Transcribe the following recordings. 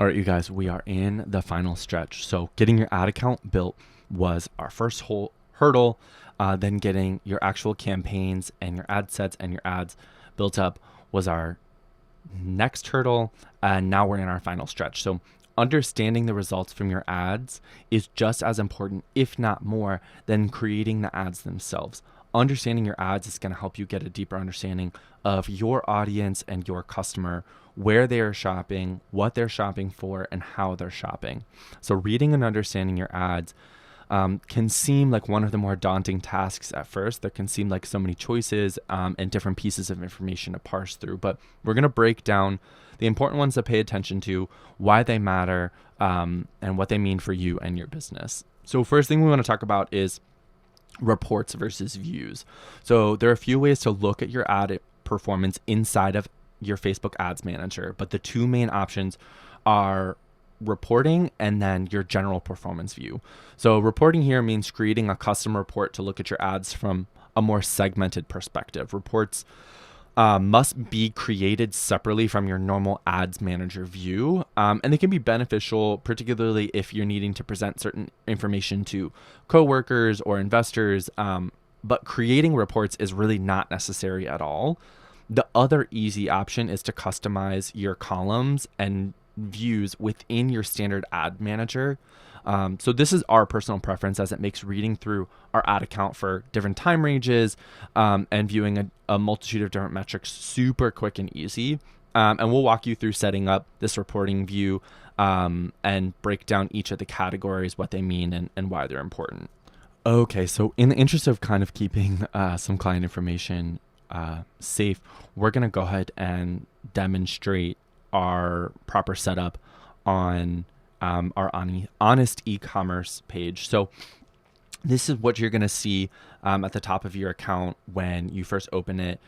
All right, you guys, we are in the final stretch. So getting your ad account built was our first whole hurdle. Then getting your actual campaigns and your ad sets and your ads built up was our next hurdle. And now we're in our final stretch. So understanding the results from your ads is just as important, if not more, than creating the ads themselves. Understanding your ads is going to help you get a deeper understanding of your audience and your customer, where they are shopping, what they're shopping for, and how they're shopping. So reading and understanding your ads can seem like one of the more daunting tasks at first. There can seem like so many choices and different pieces of information to parse through, but we're going to break down the important ones to pay attention to, why they matter, and what they mean for you and your business. So first thing we want to talk about is reports versus views. So there are a few ways to look at your ad performance inside of your Facebook Ads Manager, but the two main options are reporting and then your general performance view. So reporting here means creating a custom report to look at your ads from a more segmented perspective. Reports must be created separately from your normal ads manager view. And they can be beneficial, particularly if you're needing to present certain information to coworkers or investors. But creating reports is really not necessary at all. The other easy option is to customize your columns and views within your standard ad manager. So this is our personal preference, as it makes reading through our ad account for different time ranges and viewing a multitude of different metrics super quick and easy. And we'll walk you through setting up this reporting view and break down each of the categories, what they mean, and why they're important. Okay, so in the interest of kind of keeping some client information safe, we're going to go ahead and demonstrate our proper setup on our Honest e-commerce page. So this is what you're going to see at the top of your account when you first open it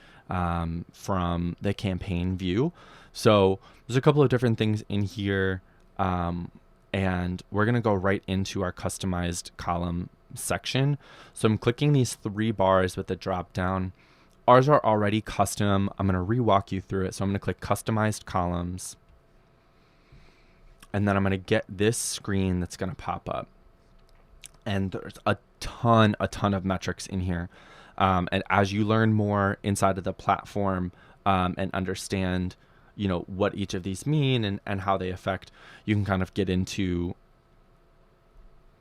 from the campaign view. So there's a couple of different things in here, and we're going to go right into our customized column section. So I'm clicking these three bars with the drop down. Ours are already custom. I'm going to re-walk you through it. So I'm going to click customized columns. And then I'm going to get this screen that's going to pop up. And there's a ton of metrics in here. And as you learn more inside of the platform and understand, what each of these mean and how they affect, you can kind of get into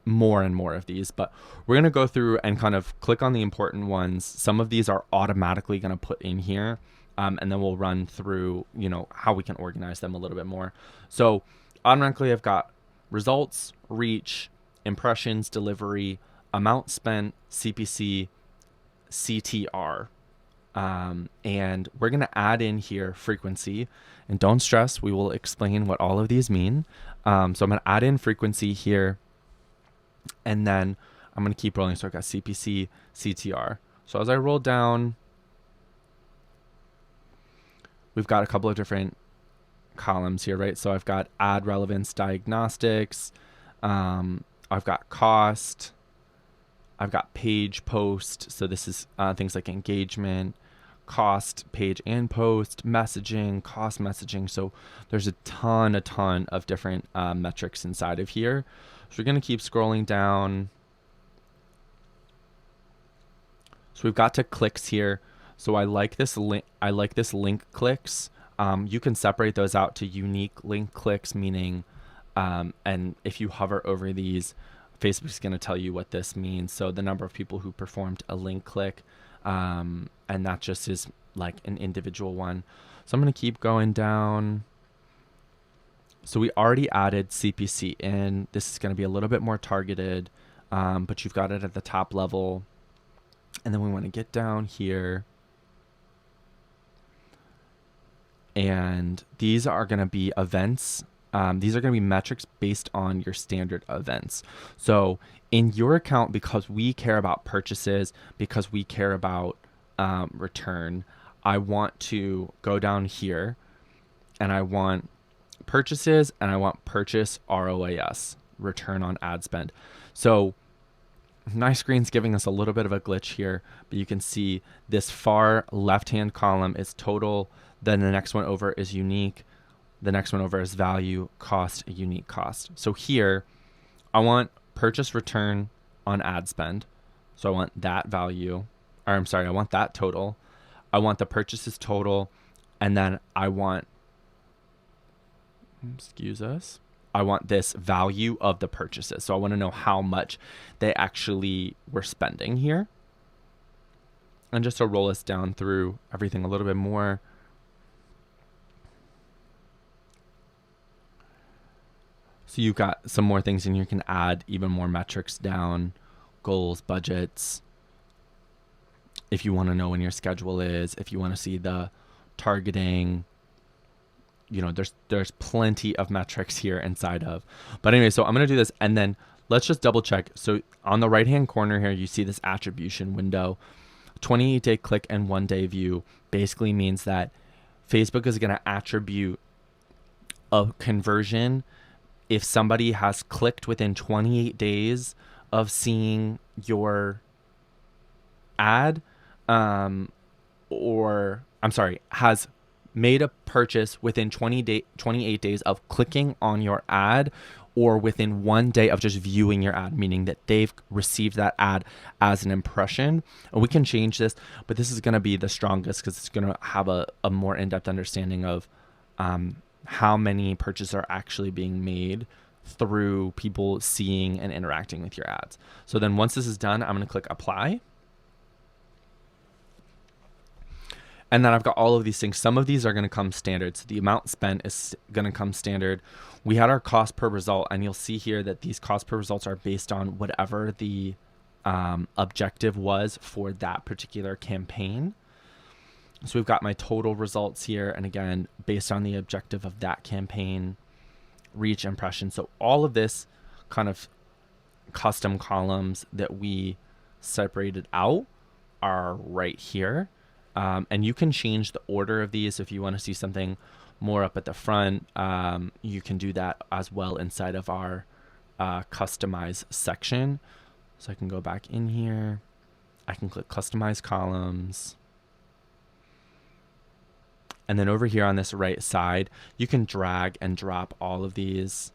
more and more of these. But we're going to go through and kind of click on the important ones. Some of these are automatically going to put in here. And then we'll run through, how we can organize them a little bit more. So automatically I've got results, reach, impressions, delivery, amount spent, CPC, CTR. And we're going to add in here frequency. And don't stress, we will explain what all of these mean. So I'm going to add in frequency here. And then I'm going to keep rolling. So I've got CPC, CTR. So as I roll down, we've got a couple of different columns here, right? So I've got ad relevance diagnostics. I've got cost. I've got page post. So this is things like engagement, cost, page and post, messaging, cost messaging. So there's a ton of different metrics inside of here. So we're going to keep scrolling down. So we've got to clicks here. So I like this link. I like this link clicks. You can separate those out to unique link clicks, meaning, and if you hover over these, Facebook's going to tell you what this means. So the number of people who performed a link click, and that just is like an individual one. So I'm going to keep going down. So we already added CPC in. This is going to be a little bit more targeted, but you've got it at the top level. And then we want to get down here. And these are going to be events. These are going to be metrics based on your standard events. So in your account, because we care about purchases, because we care about return, I want to go down here and I want purchases and I want purchase ROAS, return on ad spend. So my screen's giving us a little bit of a glitch here, but you can see this far left-hand column is total. Then the next one over is unique. The next one over is value, cost, unique cost. So here, I want purchase return on ad spend. So I want that value, or I'm sorry, I want that total. I want the purchases total, and then I want, excuse us, I want this value of the purchases. So I want to know how much they actually were spending here. And just to roll us down through everything a little bit more. So you've got some more things in here. You can add even more metrics down, goals, budgets. If you want to know when your schedule is, if you want to see the targeting, you know, there's plenty of metrics here inside of. But anyway, so I'm going to do this, and then let's just double check. So on the right-hand corner here, you see this attribution window. 28-day click and 1-day view basically means that Facebook is going to attribute a conversion if somebody has clicked within 28 days of seeing your ad, has made a purchase within 28 days of clicking on your ad, or within 1 day of just viewing your ad, meaning that they've received that ad as an impression. And we can change this, but this is going to be the strongest because it's going to have a more in-depth understanding of how many purchases are actually being made through people seeing and interacting with your ads. So then once this is done, I'm going to click apply. And then I've got all of these things. Some of these are going to come standard. So the amount spent is going to come standard. We had our cost per result, and you'll see here that these cost per results are based on whatever the objective was for that particular campaign. So we've got my total results here. And again, based on the objective of that campaign, reach, impression. So all of this kind of custom columns that we separated out are right here. And you can change the order of these. If you want to see something more up at the front, you can do that as well inside of our customize section. So I can go back in here. I can click customize columns. And then over here on this right side, you can drag and drop all of these.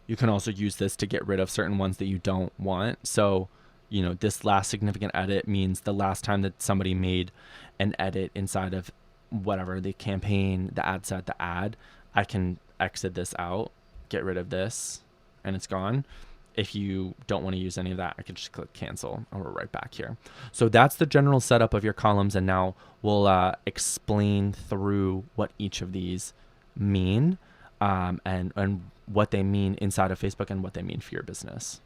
You can also use this to get rid of certain ones that you don't want. So, you know, this last significant edit means the last time that somebody made an edit inside of whatever the campaign, the ad set, the ad, I can exit this out, get rid of this, and it's gone. If you don't want to use any of that, I can just click cancel, and we're right back here. So that's the general setup of your columns, and now we'll explain through what each of these mean, and what they mean inside of Facebook and what they mean for your business.